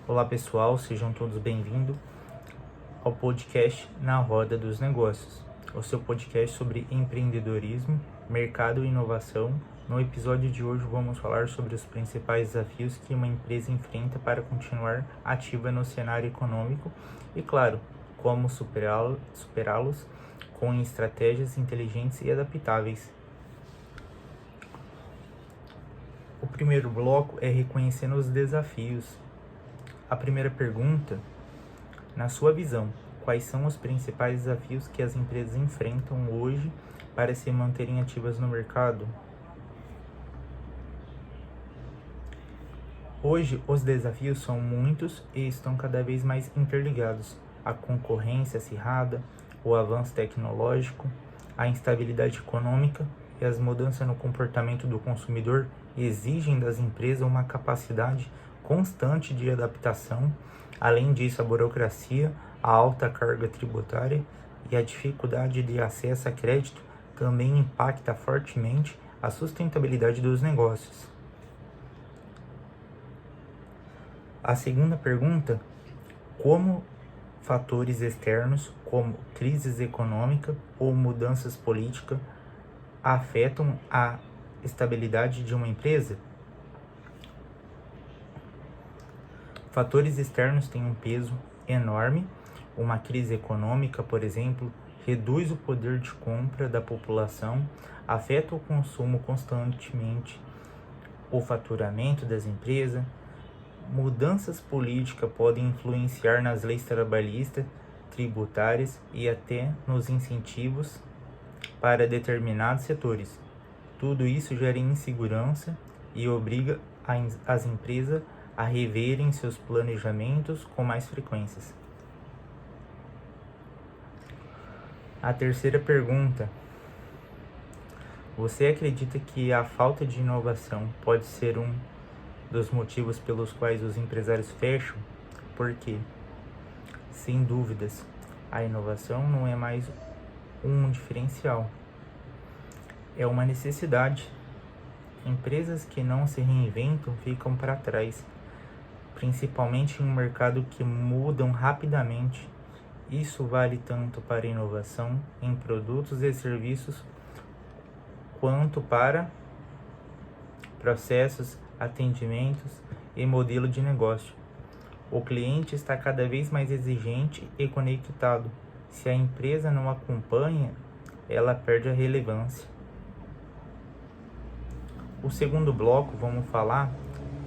Olá pessoal, sejam todos bem-vindos ao podcast Na Roda dos Negócios, o seu podcast sobre empreendedorismo, mercado e inovação. No episódio de hoje vamos falar sobre os principais desafios que uma empresa enfrenta para continuar ativa no cenário econômico e, claro, como superá-los com estratégias inteligentes e adaptáveis. O primeiro bloco é reconhecendo os desafios. A primeira pergunta, na sua visão, quais são os principais desafios que as empresas enfrentam hoje para se manterem ativas no mercado? Hoje, os desafios são muitos e estão cada vez mais interligados. A concorrência acirrada, o avanço tecnológico, a instabilidade econômica e as mudanças no comportamento do consumidor exigem das empresas uma capacidade constante de adaptação. Além disso, a burocracia, a alta carga tributária e a dificuldade de acesso a crédito também impacta fortemente a sustentabilidade dos negócios. A segunda pergunta, como fatores externos, como crises econômica ou mudanças políticas, afetam a estabilidade de uma empresa? Fatores externos têm um peso enorme. Uma crise econômica, por exemplo, reduz o poder de compra da população, afeta o consumo constantemente, o faturamento das empresas. Mudanças políticas podem influenciar nas leis trabalhistas, tributárias e até nos incentivos para determinados setores. Tudo isso gera insegurança e obriga as empresas a reverem seus planejamentos com mais frequências. A terceira pergunta: você acredita que a falta de inovação pode ser um dos motivos pelos quais os empresários fecham? Por quê? Sem dúvidas, a inovação não é mais um diferencial, é uma necessidade. Empresas que não se reinventam ficam para trás, principalmente em um mercado que mudam rapidamente. Isso vale tanto para a inovação em produtos e serviços, quanto para processos, atendimentos e modelo de negócio. O cliente está cada vez mais exigente e conectado. Se a empresa não acompanha, ela perde a relevância. O segundo bloco, vamos falar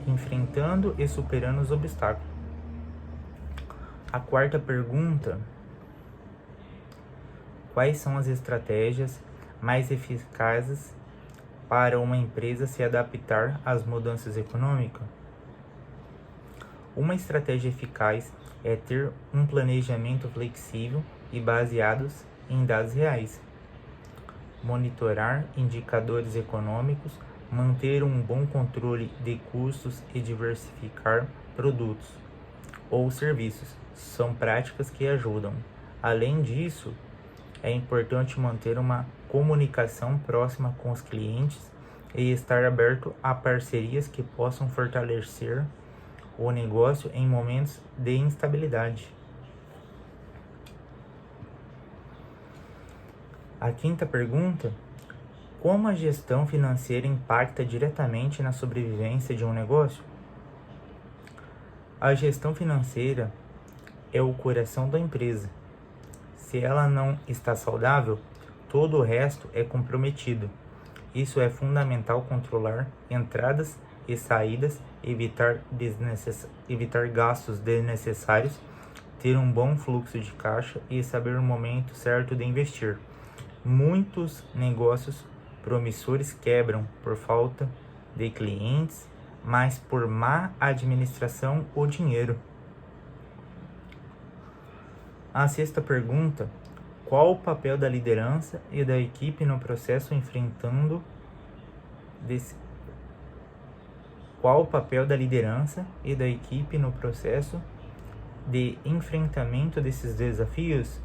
enfrentando e superando os obstáculos. A quarta pergunta: quais são as estratégias mais eficazes para uma empresa se adaptar às mudanças econômicas? Uma estratégia eficaz é ter um planejamento flexível e baseado em dados reais, monitorar indicadores econômicos, manter um bom controle de custos e diversificar produtos ou serviços. São práticas que ajudam. Além disso, é importante manter uma comunicação próxima com os clientes e estar aberto a parcerias que possam fortalecer o negócio em momentos de instabilidade. A quinta pergunta: como a gestão financeira impacta diretamente na sobrevivência de um negócio? A gestão financeira é o coração da empresa. Se ela não está saudável, todo o resto é comprometido. Isso é fundamental: controlar entradas e saídas, evitar gastos desnecessários, ter um bom fluxo de caixa e saber o momento certo de investir. Muitos negócios promissores quebram por falta de clientes, mas por má administração ou dinheiro. A sexta pergunta: qual o papel da liderança e da equipe no processo de enfrentamento desses desafios?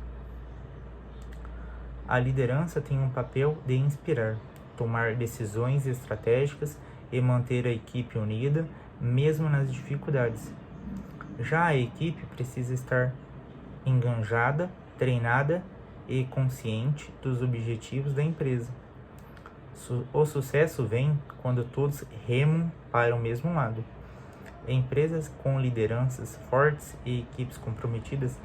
A liderança tem um papel de inspirar, tomar decisões estratégicas e manter a equipe unida, mesmo nas dificuldades. Já a equipe precisa estar engajada, treinada e consciente dos objetivos da empresa. O sucesso vem quando todos remam para o mesmo lado. Empresas com lideranças fortes e equipes comprometidas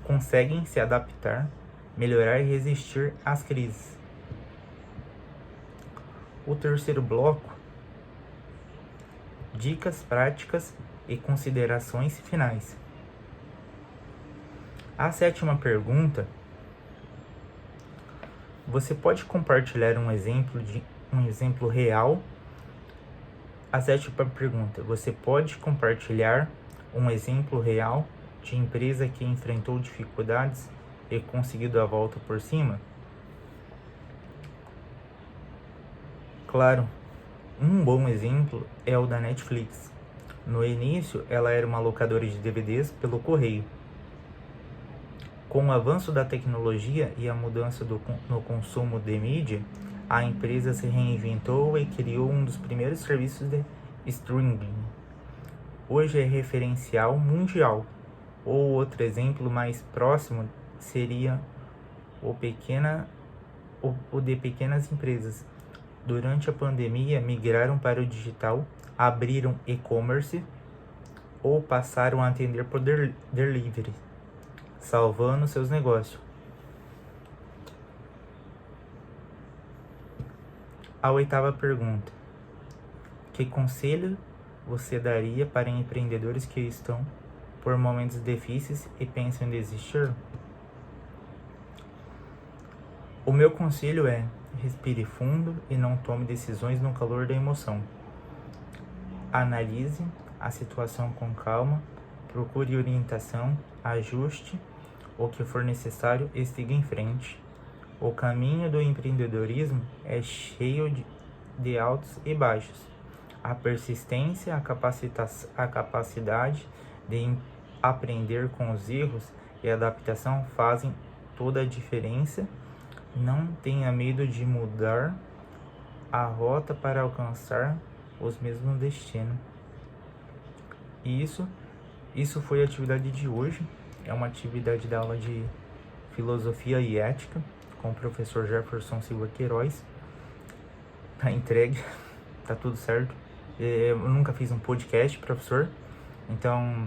conseguem se adaptar, melhorar e resistir às crises. O terceiro bloco, dicas práticas e considerações finais. A sétima pergunta: você pode compartilhar um exemplo real? A sétima pergunta: você pode compartilhar um exemplo real de empresa que enfrentou dificuldades e conseguiu dar a volta por cima? Claro, um bom exemplo é o da Netflix. No início, ela era uma locadora de DVDs pelo correio. Com o avanço da tecnologia e a mudança no consumo de mídia, a empresa se reinventou e criou um dos primeiros serviços de streaming. Hoje é referencial mundial. Ou outro exemplo mais próximo seria o de pequenas empresas. Durante a pandemia, migraram para o digital, abriram e-commerce ou passaram a atender por delivery, salvando seus negócios. A oitava pergunta: que conselho você daria para empreendedores que estão por momentos difíceis e pensam em desistir? O meu conselho é: respire fundo e não tome decisões no calor da emoção. Analise a situação com calma, procure orientação, ajuste o que for necessário e siga em frente. O caminho do empreendedorismo é cheio de altos e baixos. A persistência, a capacidade de aprender com os erros e a adaptação fazem toda a diferença. Não tenha medo de mudar a rota para alcançar os mesmos destinos. E isso foi a atividade de hoje. É uma atividade da aula de Filosofia e Ética com o professor Jefferson Silva Queiroz. Tá entregue, tá tudo certo. Eu nunca fiz um podcast, professor, então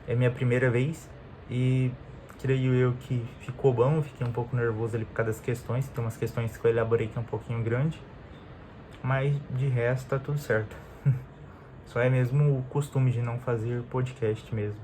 é minha primeira vez e creio eu que ficou bom. Fiquei um pouco nervoso ali por causa das questões. Tem umas questões que eu elaborei que é um pouquinho grande, mas de resto tá tudo certo. Só é mesmo o costume de não fazer podcast mesmo.